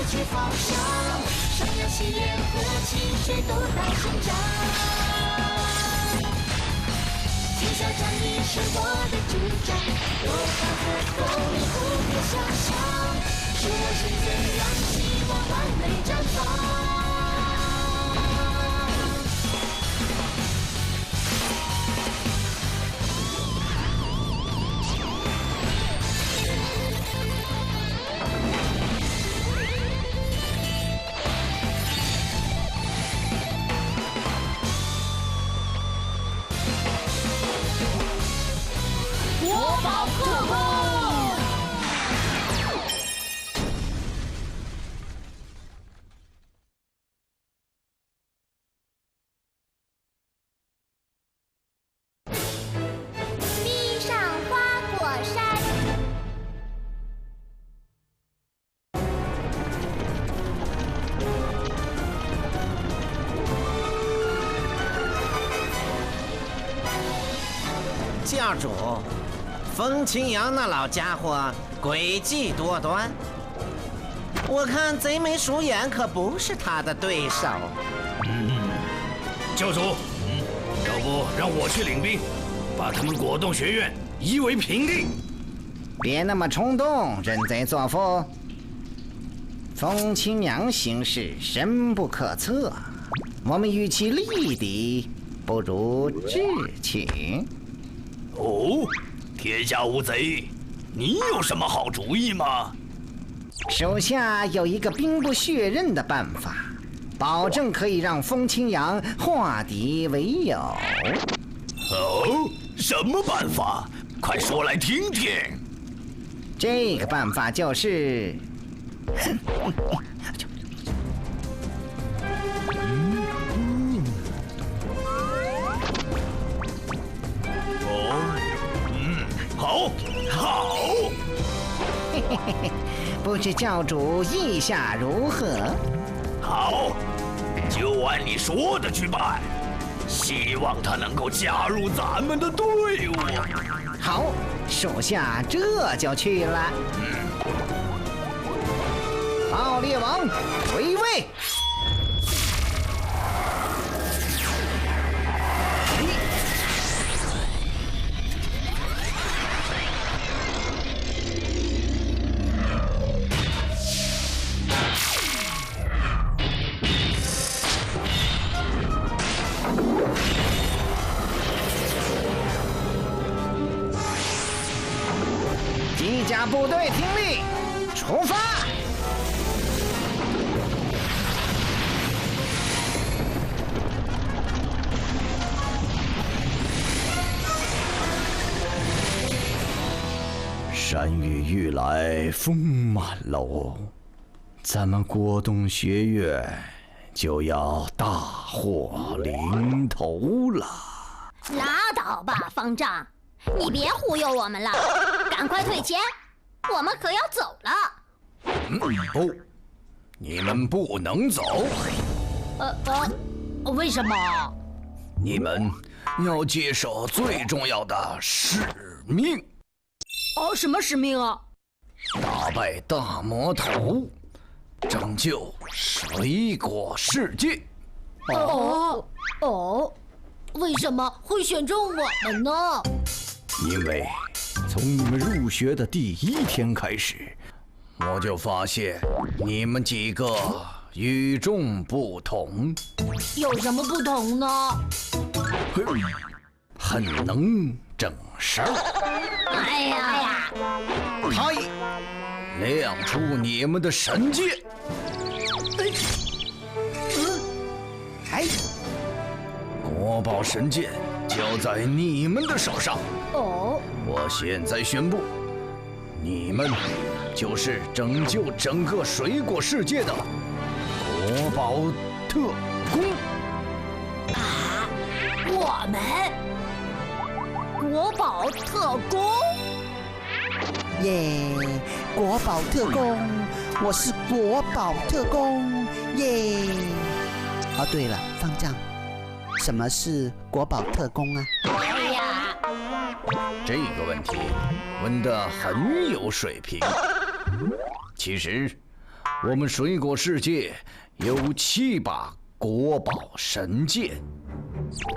确方向，上扬气焰和气血都在生长。天下战役是我的主张，多高的斗力无可想象，是我现在让希望完美绽放。国宝特工，披上花果山。教主，风清扬那老家伙诡计多端，我看贼眉鼠眼可不是他的对手。教主，要不让我去领兵，把他们果冻学院夷为平地？别那么冲动，认贼作父。风清扬行事深不可测，我们与其力敌，不如智取。哦，天下无贼，你有什么好主意吗？手下有一个兵不血刃的办法，保证可以让风清扬化敌为友。哦，什么办法？快说来听听。这个办法就是，好，好。嘿嘿嘿嘿，不知教主意下如何？好，就按你说的去办。希望他能够加入咱们的队伍。好，属下这就去了。爆裂王回位。机甲部队听令，出发！山雨欲来风满楼，咱们果冻学院就要大祸临头了。拉倒吧，方丈，你别忽悠我们了，赶快退钱，我们可要走了。不，你们不能走。为什么？你们要接受最重要的使命。什么使命啊？打败大魔头，拯救水果世界。为什么会选中我们呢？因为从你们入学的第一天开始，我就发现你们几个与众不同。有什么不同呢？很能整事儿。哎呀，太亮出你们的神剑！国宝神剑交在你们的手上。我现在宣布，你们就是拯救整个水果世界的国宝特工。我们国宝特工？耶！国宝特工，我是国宝特工，耶！对了，方丈，什么是国宝特工啊？哎呀，这个问题问得很有水平。其实，我们水果世界有7把国宝神剑，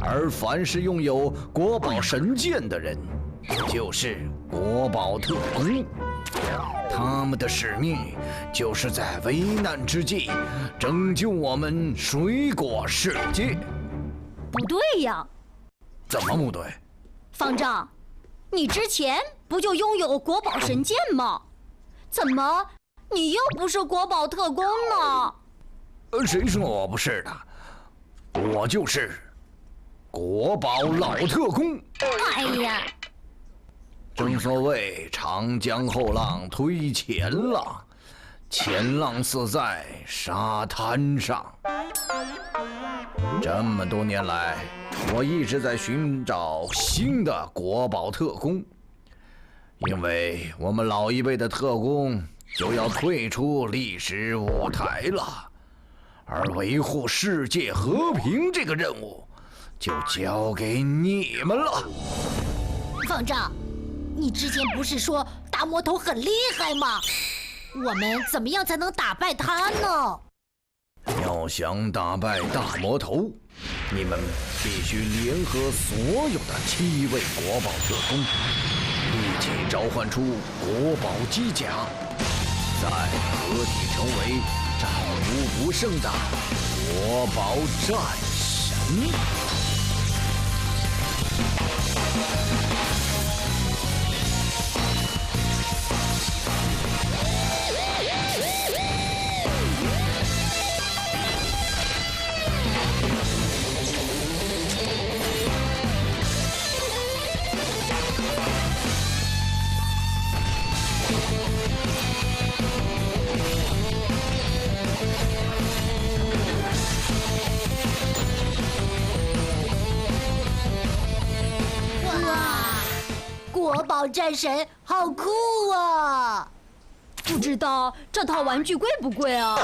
而凡是拥有国宝神剑的人，就是国宝特工。他们的使命就是在危难之际拯救我们水果世界。不对呀！怎么不对？方丈，你之前不就拥有国宝神剑吗？怎么你又不是国宝特工呢？谁说我不是的？我就是国宝老特工。哎呀！正所谓长江后浪推前浪，前浪死在沙滩上。这么多年来，我一直在寻找新的国宝特工，因为我们老一辈的特工就要退出历史舞台了，而维护世界和平这个任务就交给你们了。方丈，你之前不是说大魔头很厉害吗？我们怎么样才能打败他呢？要想打败大魔头，你们必须联合所有的7位国宝特工，一起召唤出国宝机甲，再合体成为战无不胜的国宝战神。国宝战神好酷啊！不知道这套玩具贵不贵啊？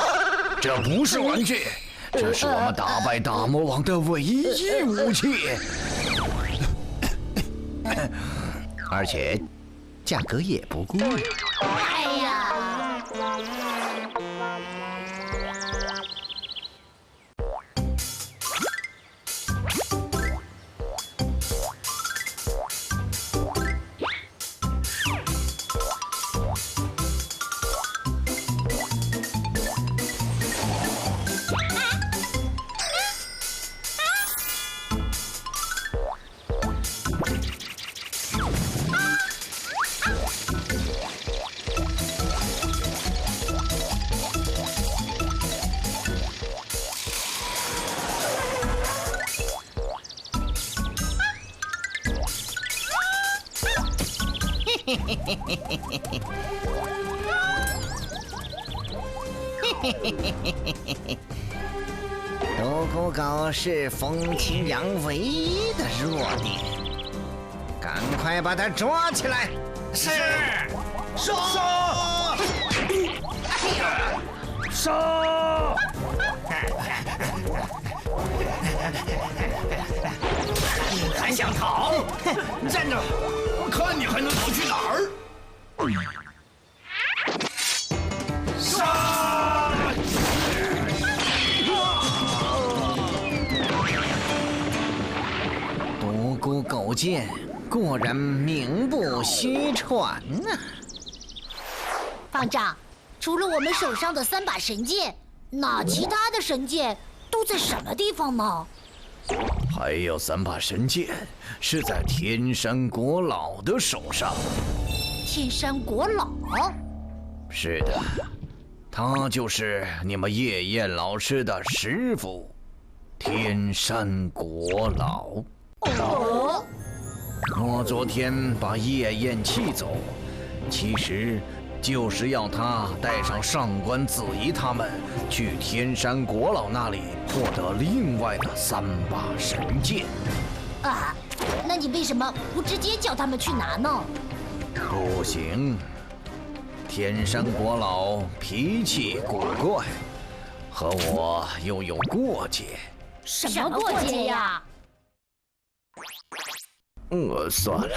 这不是玩具，这是我们打败大魔王的唯一武器，而且价格也不贵。哎呀！独孤狗是风清扬唯一的弱点，赶快把他抓起来！是。杀！杀！还想逃？站着！我看你还能逃去哪儿？杀！独孤狗剑果然名不虚传呐！方丈，除了我们手上的3把神剑，那其他的神剑都在什么地方呢？还有3把神剑是在天山国老的手上。天山国老？是的，他就是你们叶燕老师的师傅，天山国老。哦，我昨天把叶燕气走，其实就是要他带上上官子仪他们去天山国老那里获得另外的3把神剑。啊，那你为什么不直接叫他们去拿呢？不行，天山国老脾气古怪，和我又有过节。什么过节呀？算了，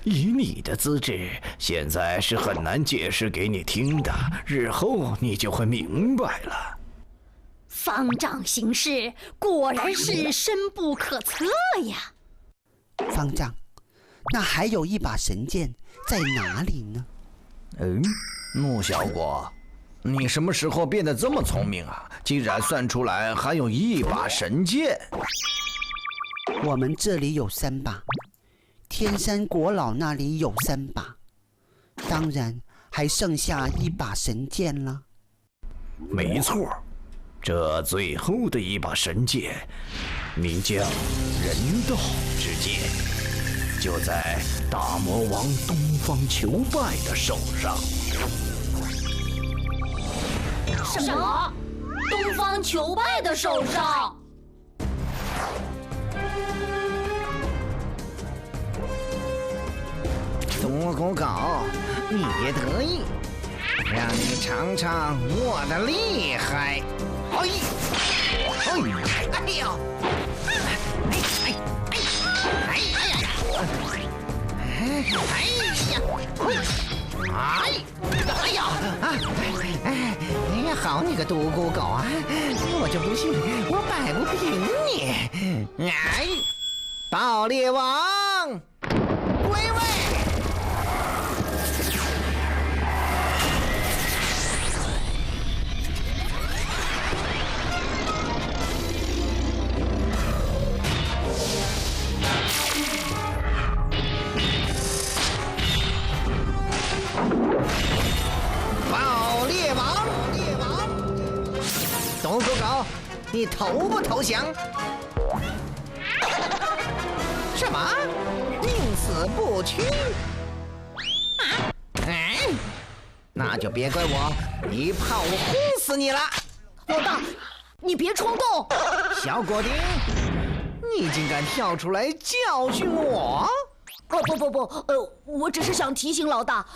以你的资质，现在是很难解释给你听的，日后你就会明白了。方丈行事果然是深不可测呀。方丈，那还有一把神剑在哪里呢？穆小果，你什么时候变得这么聪明啊？竟然算出来还有一把神剑。我们这里有3把，天山国老那里有3把，当然还剩下一把神剑了。没错，这最后的一把神剑名叫人道之剑，就在大魔王东方求败的手上。什么？东方求败的手上？独孤狗，你别得意，让你尝尝我的厉害！哎呦！好你个独孤狗啊！我就不信我摆不平你！爆裂王归位！爆裂王！独孤狗，你投不投降？什么？宁死不屈？那就别怪我一炮轰死你了！老大，你别冲动。小果丁，你竟敢跳出来教训我！不，我只是想提醒老大，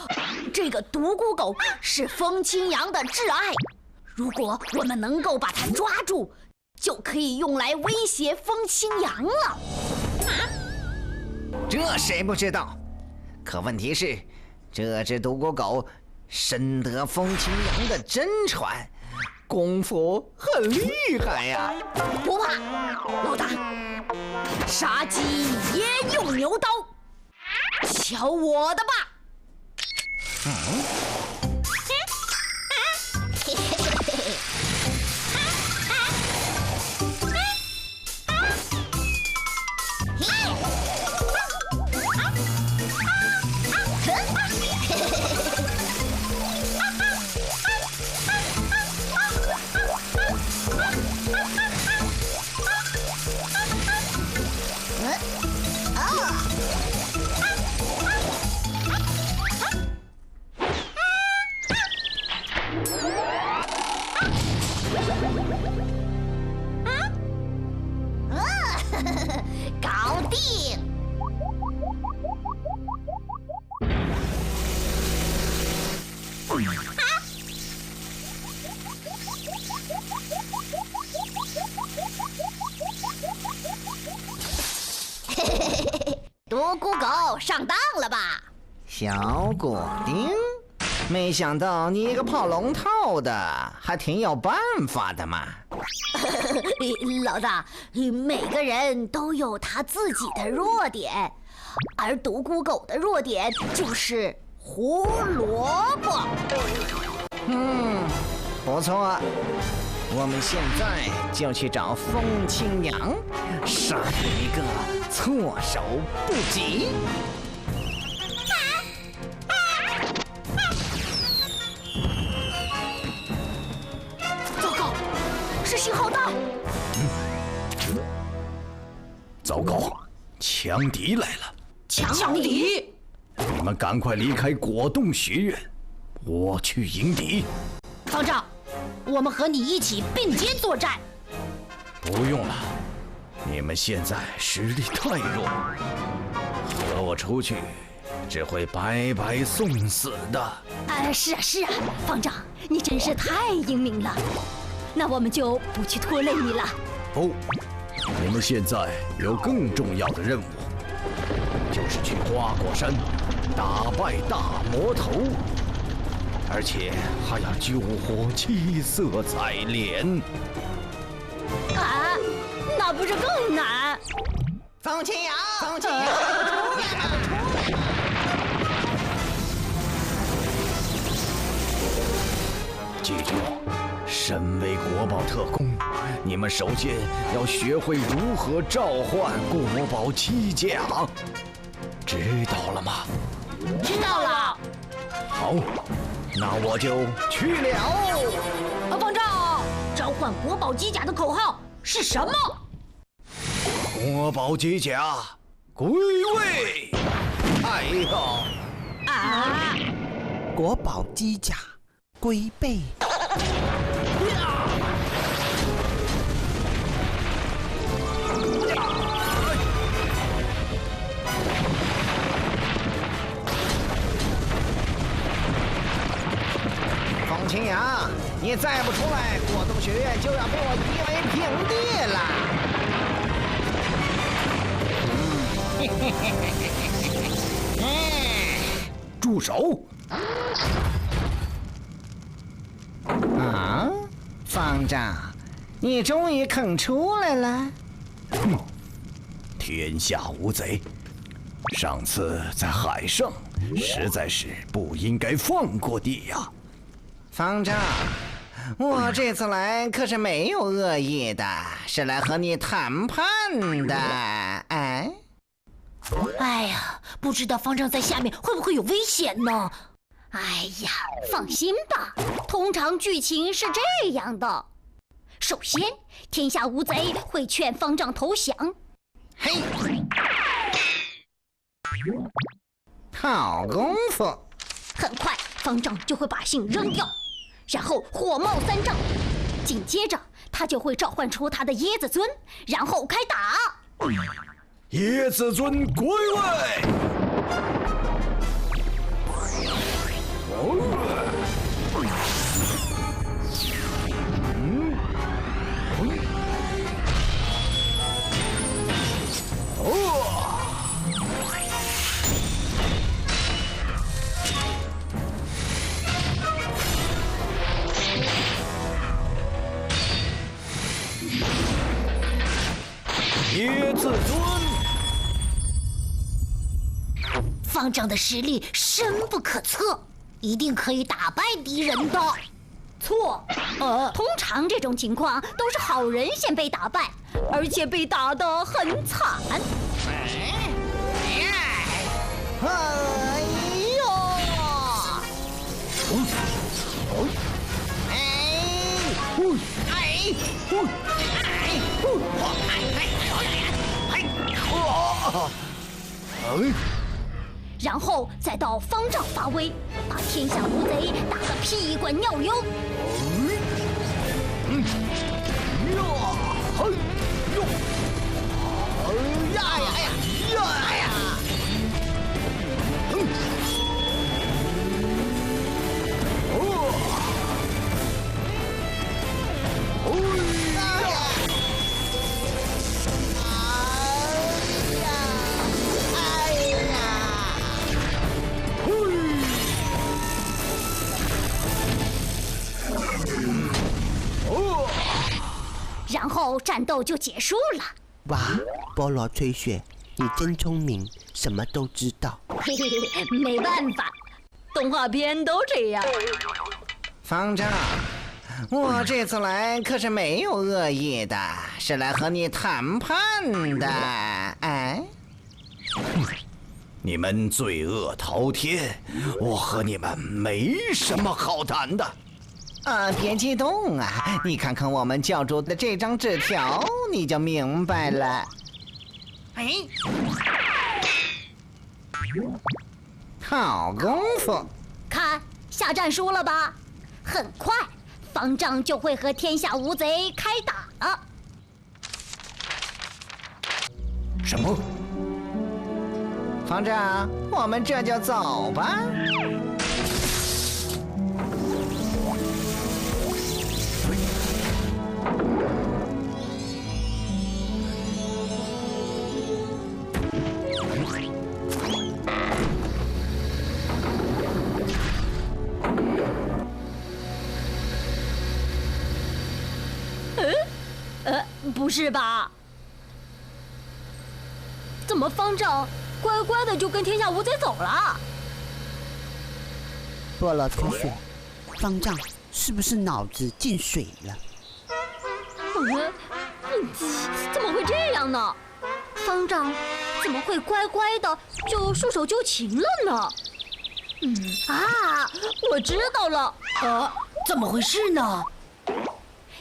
这个独孤狗是风清扬的挚爱，如果我们能够把它抓住，就可以用来威胁风清扬了。这谁不知道？可问题是，这只独孤狗深得风清扬的真传，功夫很厉害呀！不怕，老大，杀鸡焉用牛刀，瞧我的吧！搞定！独孤狗上当了吧？小果丁，没想到你一个跑龙套的还挺有办法的嘛！老大，每个人都有他自己的弱点，而独孤狗的弱点就是胡萝卜。不错，我们现在就去找风清扬，杀他一个措手不及。糟糕，是信号弹！糟糕，强敌来了！强敌！你们赶快离开果冻学院，我去迎敌。方丈，我们和你一起并肩作战。不用了，你们现在实力太弱，和我出去只会白白送死的。是啊，方丈，你真是太英明了。那我们就不去拖累你了。不，你们现在有更重要的任务。就是去花果山打败大魔头，而且还要救活七色彩莲。啊，那不是更难？风清扬，风清扬，记住，身为国宝特工，你们首先要学会如何召唤国宝7甲，知道了吗？知道了。好，那我就去了。方丈，召唤国宝机甲的口号是什么？国宝机甲，归位！哎呀！啊！国宝机甲，龟背。风清扬，你再不出来，果冻学院就要被我夷为平地了。住手！啊，方丈，你终于肯出来了。天下无贼，上次在海上实在是不应该放过你呀。方丈，我这次来可是没有恶意的，是来和你谈判的。哎，哎呀，不知道方丈在下面会不会有危险呢？哎呀，放心吧，通常剧情是这样的：首先，天下无贼会劝方丈投降。嘿，好功夫！很快，方丈就会把信扔掉，然后火冒三丈。紧接着，他就会召唤出他的椰子尊，然后开打。椰子尊归位！椰子尊，方丈的实力深不可测，一定可以打败敌人的。错，通常这种情况都是好人先被打败，而且被打得很惨。然后再到方丈发威，把天下无贼打得屁滚尿流。然后战斗就结束了。哇，菠萝吹雪，你真聪明，什么都知道。嘿嘿嘿，没办法，动画片都这样。方丈，我这次来可是没有恶意的，是来和你谈判的。哎，你们罪恶滔天，我和你们没什么好谈的。别激动啊！你看看我们教主的这张纸条，你就明白了。哎，好功夫！看，下战书了吧？很快，方丈就会和天下无贼开打了。什么？方丈，我们这就走吧。不是吧？怎么方丈乖乖的就跟天下无贼走了？多了出血，方丈是不是脑子进水了？怎么会这样呢？方丈怎么会乖乖的就束手就擒了呢？我知道了。怎么回事呢？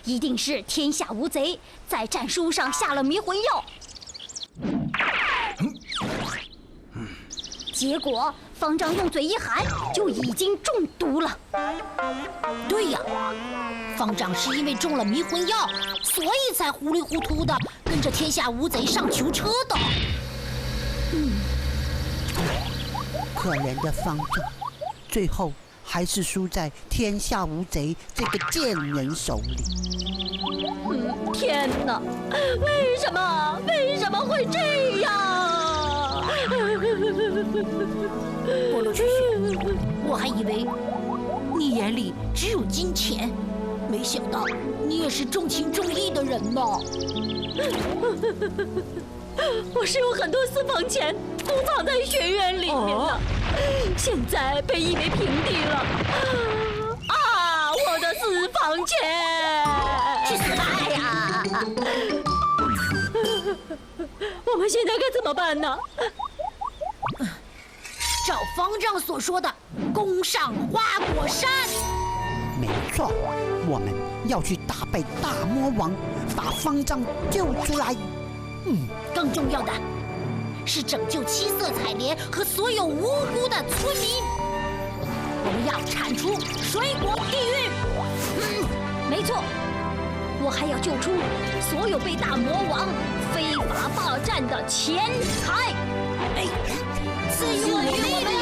一定是天下无贼在战书上下了迷魂药，结果方丈用嘴一含，就已经中毒了。对呀，方丈是因为中了迷魂药，所以才糊里糊涂的跟着天下无贼上囚车的。可怜的方丈，最后还是输在天下无贼这个贱人手里。天哪，为什么会这样？波罗曲雪，我还以为你眼里只有金钱，没想到你也是重情重义的人呢。我是有很多私房钱封藏在学院里面的，现在被夷为平地了。我的私房钱！去死吧！哎呀！我们现在该怎么办呢？照方丈所说的，攻上花果山。没错，我们要去打败大魔王，把方丈救出来。更重要的是拯救七色采莲和所有无辜的村民。我们要铲除水果地狱。没错，我还要救出所有被大魔王非法霸占的钱财。赐予我力量。